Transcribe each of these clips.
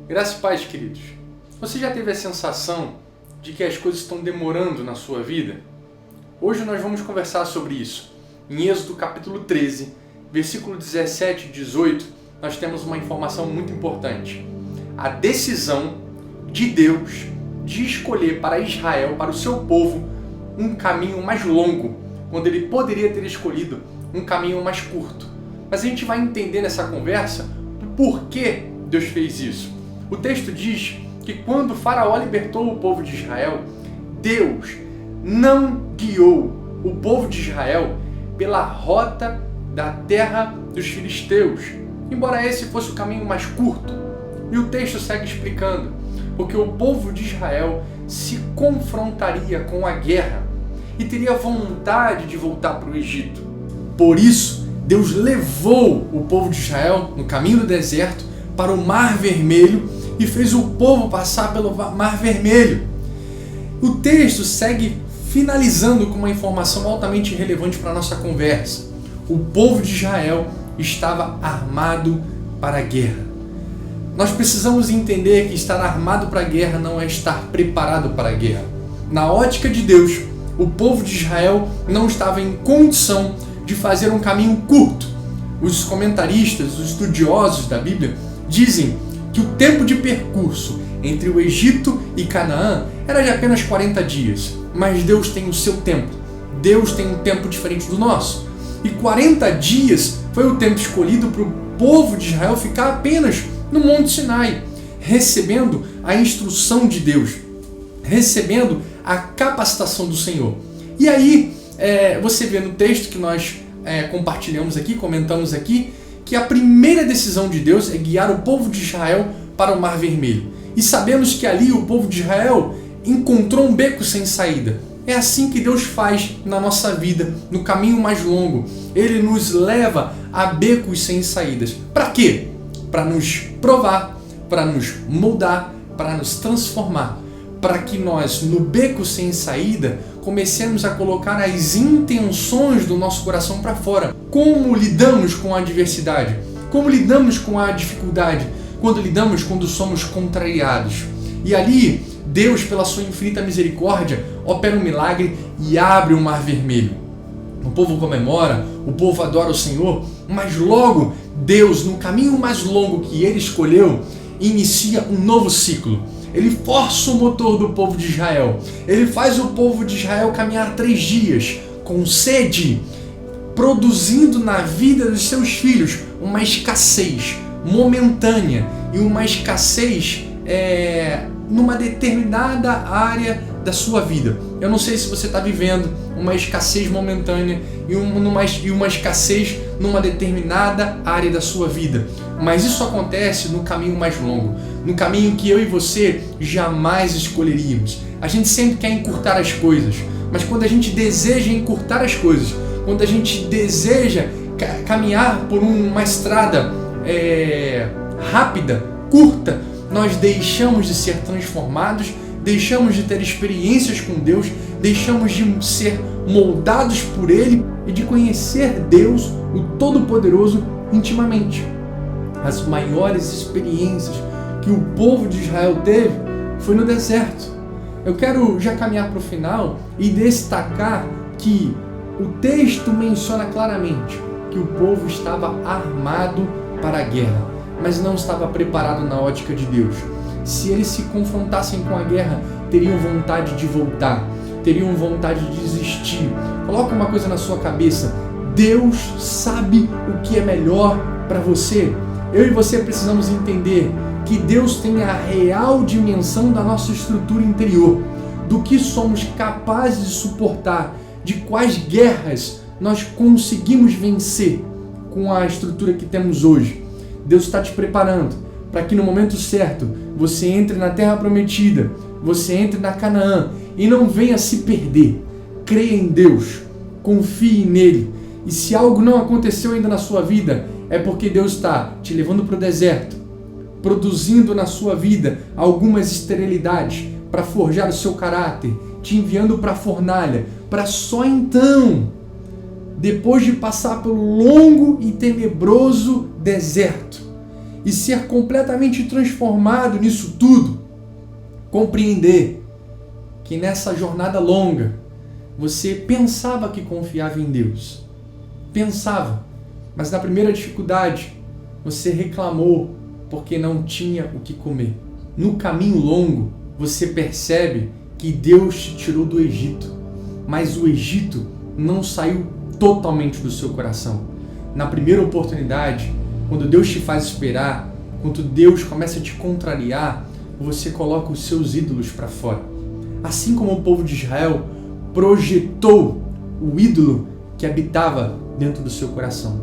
Graça e paz, queridos. Você já teve a sensação de que as coisas estão demorando na sua vida? Hoje nós vamos conversar sobre isso. Em Êxodo capítulo 13, versículo 17 e 18, nós temos uma informação muito importante. A decisão de Deus de escolher para Israel, para o seu povo, um caminho mais longo, quando ele poderia ter escolhido um caminho mais curto. Mas a gente vai entender nessa conversa o porquê Deus fez isso. O texto diz que quando Faraó libertou o povo de Israel, Deus não guiou o povo de Israel pela rota da terra dos filisteus, embora esse fosse o caminho mais curto. E o texto segue explicando, porque o povo de Israel se confrontaria com a guerra e teria vontade de voltar para o Egito. Por isso, Deus levou o povo de Israel no caminho do deserto para o Mar Vermelho e fez o povo passar pelo Mar Vermelho. O texto segue finalizando com uma informação altamente relevante para a nossa conversa. O povo de Israel estava armado para a guerra. Nós precisamos entender que estar armado para a guerra não é estar preparado para a guerra. Na ótica de Deus, o povo de Israel não estava em condição de fazer um caminho curto. Os comentaristas, os estudiosos da Bíblia, dizem que o tempo de percurso entre o Egito e Canaã era de apenas 40 dias. Mas Deus tem o seu tempo. Deus tem um tempo diferente do nosso. E 40 dias foi o tempo escolhido para o povo de Israel ficar apenas no Monte Sinai, recebendo a instrução de Deus, recebendo a capacitação do Senhor. E aí, você vê no texto que nós compartilhamos aqui, comentamos aqui, que a primeira decisão de Deus é guiar o povo de Israel para o Mar Vermelho. E sabemos que ali o povo de Israel encontrou um beco sem saída. É assim que Deus faz na nossa vida, no caminho mais longo. Ele nos leva a becos sem saídas. Para quê? Para nos provar, para nos moldar, para nos transformar. Para que nós, no beco sem saída, comecemos a colocar as intenções do nosso coração para fora. Como lidamos com a adversidade? Como lidamos com a dificuldade? Quando somos contrariados. E ali, Deus, pela sua infinita misericórdia, opera um milagre e abre o Mar Vermelho. O povo comemora, o povo adora o Senhor, mas logo Deus, no caminho mais longo que Ele escolheu, inicia um novo ciclo. Ele força o motor do povo de Israel. Ele faz o povo de Israel caminhar 3 dias com sede, produzindo na vida dos seus filhos uma escassez momentânea e uma escassez numa determinada área da sua vida. Eu não sei se você está vivendo uma escassez momentânea e uma escassez numa determinada área da sua vida, mas isso acontece no caminho mais longo, no caminho que eu e você jamais escolheríamos. A gente sempre quer encurtar as coisas, mas quando a gente deseja encurtar as coisas, quando a gente deseja caminhar por uma estrada rápida, curta, nós deixamos de ser transformados, deixamos de ter experiências com Deus, deixamos de ser moldados por Ele e de conhecer Deus, o Todo-Poderoso, intimamente. As maiores experiências que o povo de Israel teve foi no deserto. Eu quero já caminhar para o final e destacar que o texto menciona claramente que o povo estava armado para a guerra, mas não estava preparado na ótica de Deus. Se eles se confrontassem com a guerra, teriam vontade de voltar, teriam vontade de desistir. Coloca uma coisa na sua cabeça: Deus sabe o que é melhor para você. Eu e você precisamos entender que Deus tem a real dimensão da nossa estrutura interior, do que somos capazes de suportar, de quais guerras nós conseguimos vencer com a estrutura que temos hoje. Deus está te preparando para que no momento certo você entre na Terra Prometida, você entre na Canaã e não venha se perder. Creia em Deus, confie nele. E se algo não aconteceu ainda na sua vida, é porque Deus está te levando para o deserto, produzindo na sua vida algumas esterilidades para forjar o seu caráter, te enviando para a fornalha, para só então, depois de passar pelo longo e tenebroso deserto, e ser completamente transformado nisso tudo, compreender que nessa jornada longa você pensava que confiava em Deus. Pensava, mas na primeira dificuldade você reclamou porque não tinha o que comer. No caminho longo você percebe que Deus te tirou do Egito, mas o Egito não saiu totalmente do seu coração. Na primeira oportunidade, quando Deus te faz esperar, quando Deus começa a te contrariar, você coloca os seus ídolos para fora. Assim como o povo de Israel projetou o ídolo que habitava dentro do seu coração.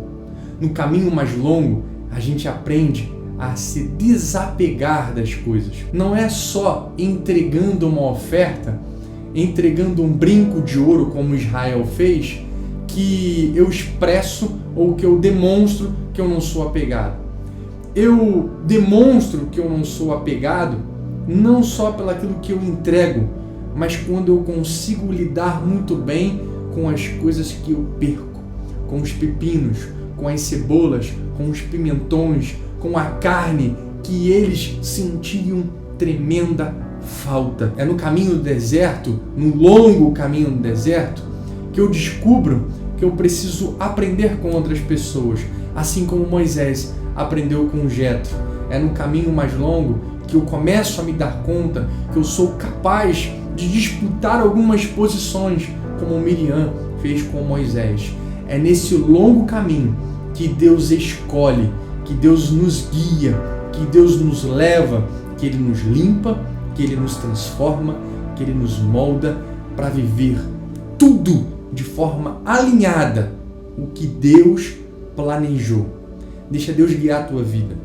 No caminho mais longo, a gente aprende a se desapegar das coisas. Não é só entregando uma oferta, entregando um brinco de ouro como Israel fez, que eu expresso ou que eu demonstro que eu não sou apegado. Eu demonstro que eu não sou apegado não só pelaquilo que eu entrego, mas quando eu consigo lidar muito bem com as coisas que eu perco, com os pepinos, com as cebolas, com os pimentões, com a carne que eles sentiam tremenda falta. É no caminho do deserto, no longo caminho do deserto, que eu descubro que eu preciso aprender com outras pessoas, assim como Moisés aprendeu com Jetro. É no caminho mais longo que eu começo a me dar conta que eu sou capaz de disputar algumas posições, como Miriam fez com Moisés. É nesse longo caminho que Deus escolhe, que Deus nos guia, que Deus nos leva, que Ele nos limpa, que Ele nos transforma, que Ele nos molda para viver tudo de forma alinhada, o que Deus planejou. Deixa Deus guiar a tua vida.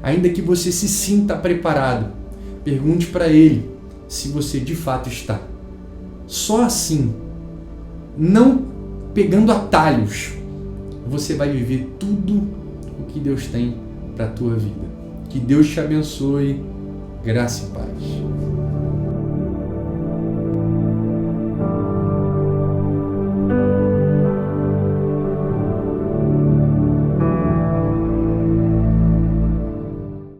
Ainda que você se sinta preparado, pergunte para Ele se você de fato está. Só assim, não pegando atalhos, você vai viver tudo o que Deus tem para a tua vida. Que Deus te abençoe. Graça e paz.